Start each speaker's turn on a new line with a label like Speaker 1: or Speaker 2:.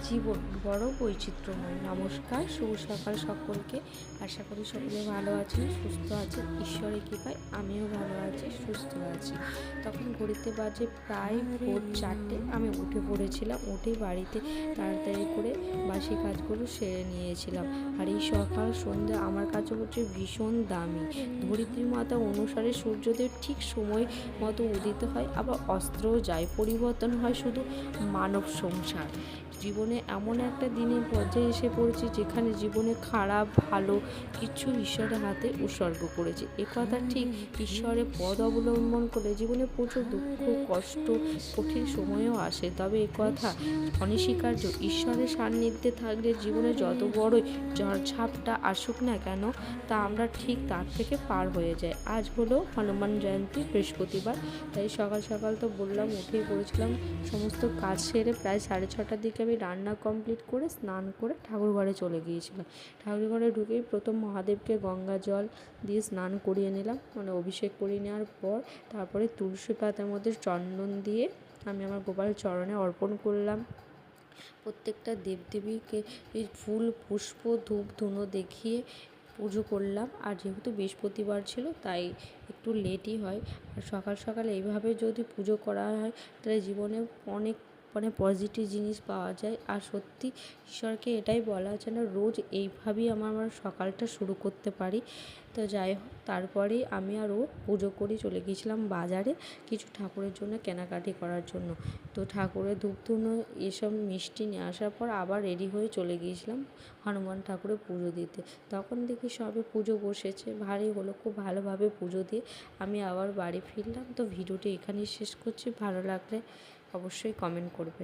Speaker 1: জীবন বড় বৈচিত্র্যময়। নমস্কার, শুভ সকাল সকলকে। আশা করি সকলে ভালো আছেন, সুস্থ আছেন। ঈশ্বরের কৃপায় আমিও ভালো আছি, সুস্থ আছি। তখন ঘড়িতে বাজে প্রায় ভোর 4টে। আমি উঠে পড়েছিলাম। উঠেই বাড়িতে তাড়াতাড়ি করে বাসি কাজগুলো সেরে নিয়েছিলাম। আর এই সকাল সন্ধ্যা আমার কাছে হচ্ছে ভীষণ দামি। ধরিত্রী মাতা অনুসারে সূর্যোদয় ঠিক সময় মতো উদিত হয়, আবার অস্ত্রও যায়। পরিবর্তন হয় শুধু মানব সংসার। জীবনে এমন একটা দিনের পর্যায়ে এসে পড়েছি যেখানে জীবনে খারাপ ভালো কিছু ঈশ্বরের হাতে উৎসর্গ করেছে। একথা ঠিক। ঈশ্বরের পথ অবলম্বন করে জীবনে প্রচুর দুঃখ কষ্ট কঠিন সময়ও আসে, তবে একথা অনস্বীকার্য, ঈশ্বরের সান্নিধ্যে থাকলে জীবনে যত বড়ই ঝড়ঝাপটা আসুক না কেন, তা আমরা ঠিক তার থেকে পার হয়ে যাই। আজ হলো হনুমান জয়ন্তী, বৃহস্পতিবার। তাই সকাল সকাল তো বললাম উঠেই পড়েছিলাম। সমস্ত কাজ সেরে প্রায় 6:30টার দিকে আমি রান্না কমপ্লিট করে স্নান করে ঠাকুর ঘরে চলে গিয়েছিলাম। ঠাকুর ঘরে ঢুকেই প্রথম মহাদেবকে গঙ্গা জল দিয়ে স্নান করিয়ে নিলাম, মানে অভিষেক করিয়ে নেওয়ার পর তারপরে তুলসী পাতার মধ্যে চন্দন দিয়ে আমি আমার গোপাল চরণে অর্পণ করলাম। প্রত্যেকটা দেবদেবীকে ফুল পুষ্প ধূপ ধুনো দেখিয়ে পুজো করলাম। আর যেহেতু বৃহস্পতিবার ছিল তাই একটু লেটই হয়। আর সকাল সকাল এইভাবে যদি পুজো করা হয় তাহলে জীবনে অনেক পজিটিভ জিনিস পাওয়া যায়। আর সত্যি ঈশ্বরকে এটাই বলা যেন রোজ এইভাবেই আমার সকালটা শুরু করতে পারি। তো যাই হোক, তারপরেই আমি আর ও পুজো করে চলে গিয়েছিলাম বাজারে কিছু ঠাকুরের জন্য কেনাকাটি করার জন্য। তো ঠাকুরের ধূপ ধুনো এসব মিষ্টি নিয়ে আসার পর আবার রেডি হয়ে চলে গিয়েছিলাম হনুমান ঠাকুরের পুজো দিতে। তখন দেখি সবে পুজো বসেছে, ভালোই হলো। খুব ভালোভাবে পুজো দিয়ে আমি আবার বাড়ি ফিরলাম। তো ভিডিওটি এখানেই শেষ করছি। ভালো লাগলে অবশ্যই কমেন্ট করবেন।